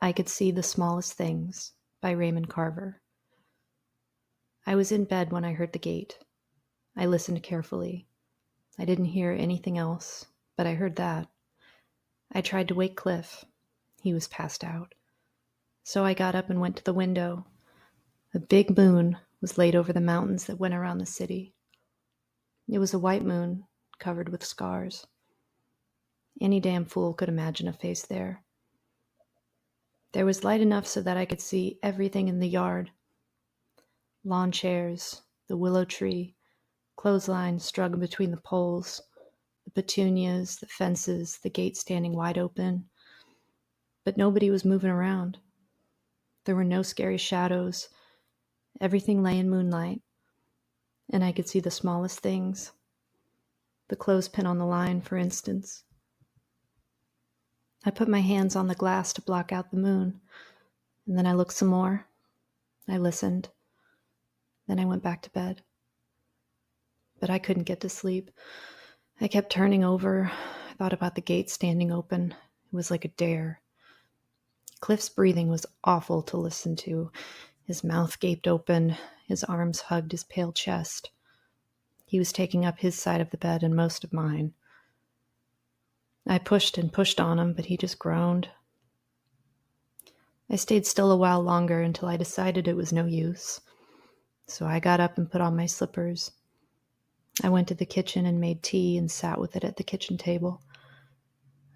I Could See the Smallest Things by Raymond Carver. I was in bed when I heard the gate. I listened carefully. I didn't hear anything else, but I heard that. I tried to wake Cliff. He was passed out. So I got up and went to the window. A big moon was laid over the mountains that went around the city. It was a white moon, covered with scars. Any damn fool could imagine a face there. There was light enough so that I could see everything in the yard. Lawn chairs, the willow tree, clotheslines strung between the poles, the petunias, the fences, the gate standing wide open. But nobody was moving around. There were no scary shadows. Everything lay in moonlight, and I could see the smallest things. The clothespin on the line, for instance. I put my hands on the glass to block out the moon, and then I looked some more. I listened. Then I went back to bed. But I couldn't get to sleep. I kept turning over. I thought about the gate standing open. It was like a dare. Cliff's breathing was awful to listen to. His mouth gaped open. His arms hugged his pale chest. He was taking up his side of the bed and most of mine. I pushed and pushed on him, but he just groaned. I stayed still a while longer until I decided it was no use. So I got up and put on my slippers. I went to the kitchen and made tea and sat with it at the kitchen table.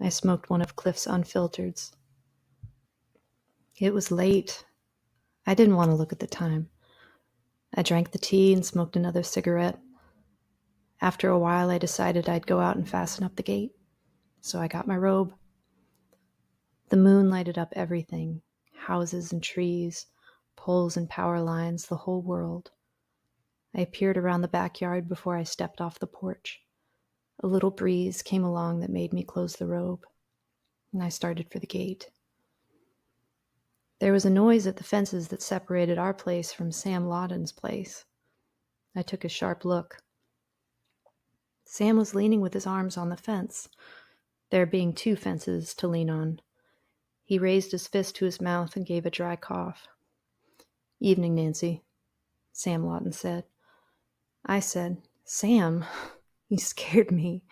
I smoked one of Cliff's unfiltereds. It was late. I didn't want to look at the time. I drank the tea and smoked another cigarette. After a while, I decided I'd go out and fasten up the gate. So I got my robe. The moon lighted up everything, houses and trees, poles and power lines, the whole world. I peered around the backyard before I stepped off the porch. A little breeze came along that made me close the robe, and I started for the gate. There was a noise at the fences that separated our place from Sam Lawton's place. I took a sharp look. Sam was leaning with his arms on the fence, there being two fences to lean on. He raised his fist to his mouth and gave a dry cough. "Evening, Nancy," Sam Lawton said. I said, "Sam, you scared me."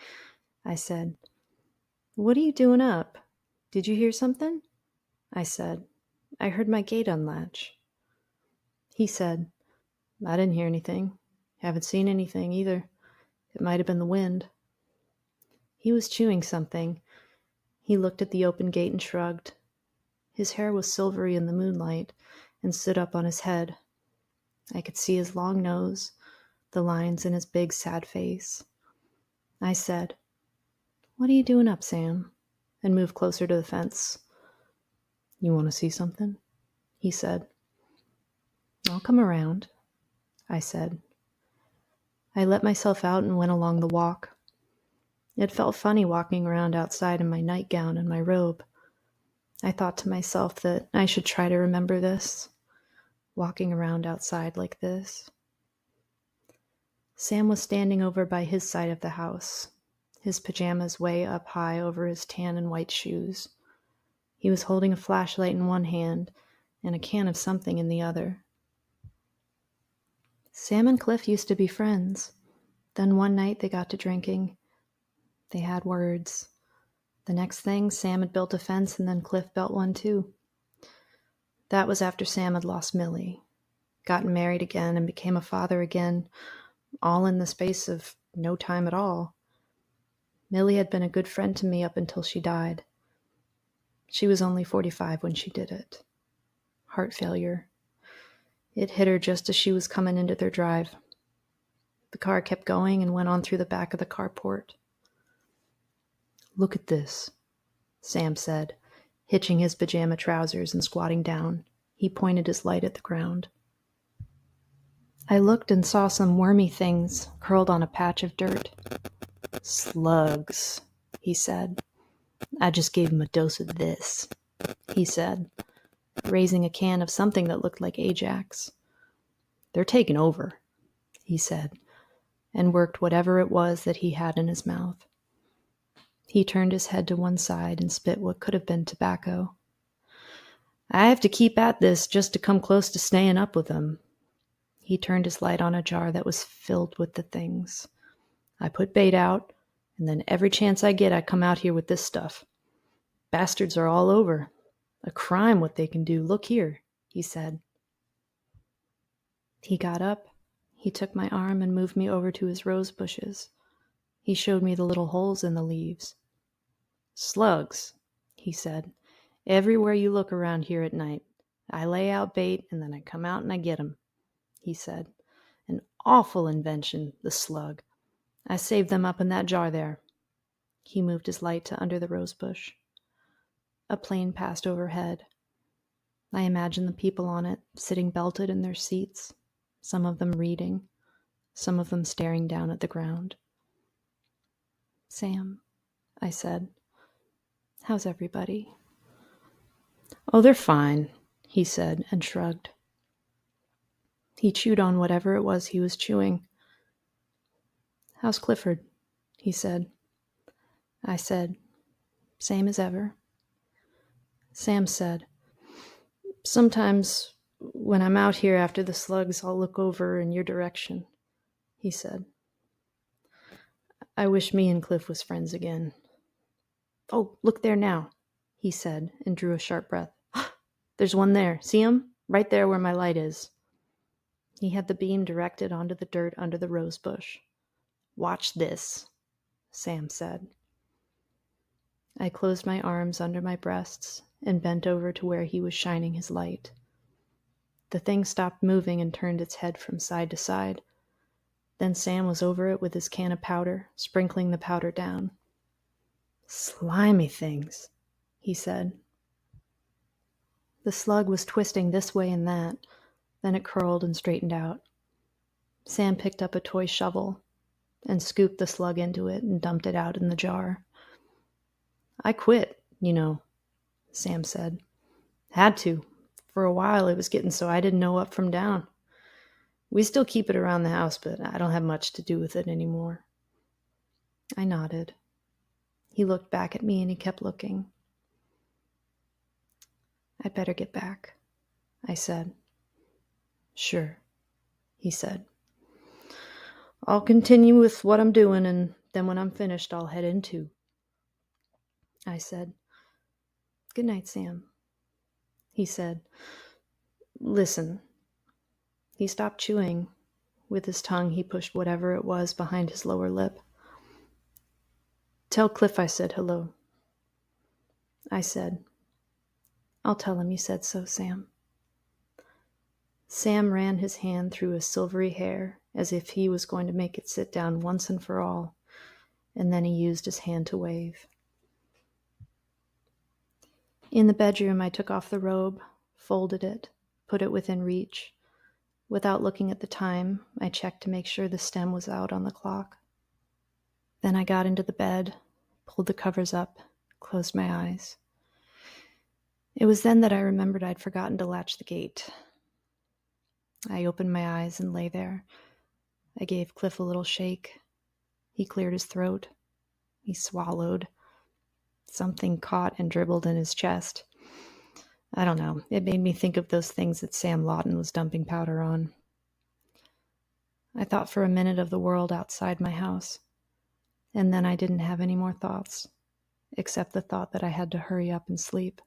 I said, "What are you doing up? Did you hear something?" I said, "I heard my gate unlatch." He said, "I didn't hear anything. Haven't seen anything either. It might have been the wind." He was chewing something. He looked at the open gate and shrugged. His hair was silvery in the moonlight and stood up on his head. I could see his long nose, the lines in his big, sad face. I said, "What are you doing up, Sam?" and moved closer to the fence. "You want to see something?" he said. "I'll come around," I said. I let myself out and went along the walk. It felt funny walking around outside in my nightgown and my robe. I thought to myself that I should try to remember this, walking around outside like this. Sam was standing over by his side of the house, his pajamas way up high over his tan and white shoes. He was holding a flashlight in one hand and a can of something in the other. Sam and Cliff used to be friends. Then one night they got to drinking. They had words. The next thing, Sam had built a fence and then Cliff built one too. That was after Sam had lost Millie, gotten married again and became a father again, all in the space of no time at all. Millie had been a good friend to me up until she died. She was only 45 when she did it. Heart failure. It hit her just as she was coming into their drive. The car kept going and went on through the back of the carport. "Look at this," Sam said, hitching his pajama trousers and squatting down. He pointed his light at the ground. I looked and saw some wormy things curled on a patch of dirt. "Slugs," he said. "I just gave him a dose of this," he said, raising a can of something that looked like Ajax. "They're taking over," he said, and worked whatever it was that he had in his mouth. He turned his head to one side and spit what could have been tobacco. I have to keep at this just to come close to staying up with them. He turned his light on a jar that was filled with the things. I put bait out, and then every chance I get, I come out here with this stuff. Bastards are all over. A crime what they can do. Look here, he said. He got up. He took my arm and moved me over to his rose bushes. He showed me the little holes in the leaves. Slugs, he said. Everywhere you look around here at night. I lay out bait and then I come out and I get 'em, he said. An awful invention, the slug. I saved them up in that jar there. He moved his light to under the rose bush. A plane passed overhead. I imagined the people on it sitting belted in their seats, some of them reading, some of them staring down at the ground. Sam, I said, how's everybody? Oh, they're fine, he said and shrugged. He chewed on whatever it was he was chewing. How's Clifford? He said. I said, same as ever. Sam said, sometimes when I'm out here after the slugs, I'll look over in your direction, he said. I wish me and Cliff was friends again. Oh, look there now, he said and drew a sharp breath. There's one there. See him? Right there where my light is. He had the beam directed onto the dirt under the rose bush. Watch this, Sam said. I closed my arms under my breasts and bent over to where he was shining his light. The thing stopped moving and turned its head from side to side. Then Sam was over it with his can of powder, sprinkling the powder down. Slimy things, he said. The slug was twisting this way and that. Then it curled and straightened out. Sam picked up a toy shovel and scooped the slug into it and dumped it out in the jar. I quit, Sam said. Had to. For a while it was getting so I didn't know up from down. We still keep it around the house, but I don't have much to do with it anymore. I nodded. He looked back at me and he kept looking. I'd better get back, I said. Sure, he said. I'll continue with what I'm doing, and then when I'm finished, I'll head in too. I said, good night, Sam. He said, listen. He stopped chewing. With his tongue, he pushed whatever it was behind his lower lip. Tell Cliff I said hello. I said, I'll tell him you said so, Sam. Sam ran his hand through his silvery hair as if he was going to make it sit down once and for all, and then he used his hand to wave. In the bedroom, I took off the robe, folded it, put it within reach. Without looking at the time, I checked to make sure the stem was out on the clock. Then I got into the bed, pulled the covers up, closed my eyes. It was then that I remembered I'd forgotten to latch the gate. I opened my eyes and lay there. I gave Cliff a little shake. He cleared his throat. He swallowed. Something caught and dribbled in his chest. I don't know. It made me think of those things that Sam Lawton was dumping powder on. I thought for a minute of the world outside my house, and then I didn't have any more thoughts, except the thought that I had to hurry up and sleep.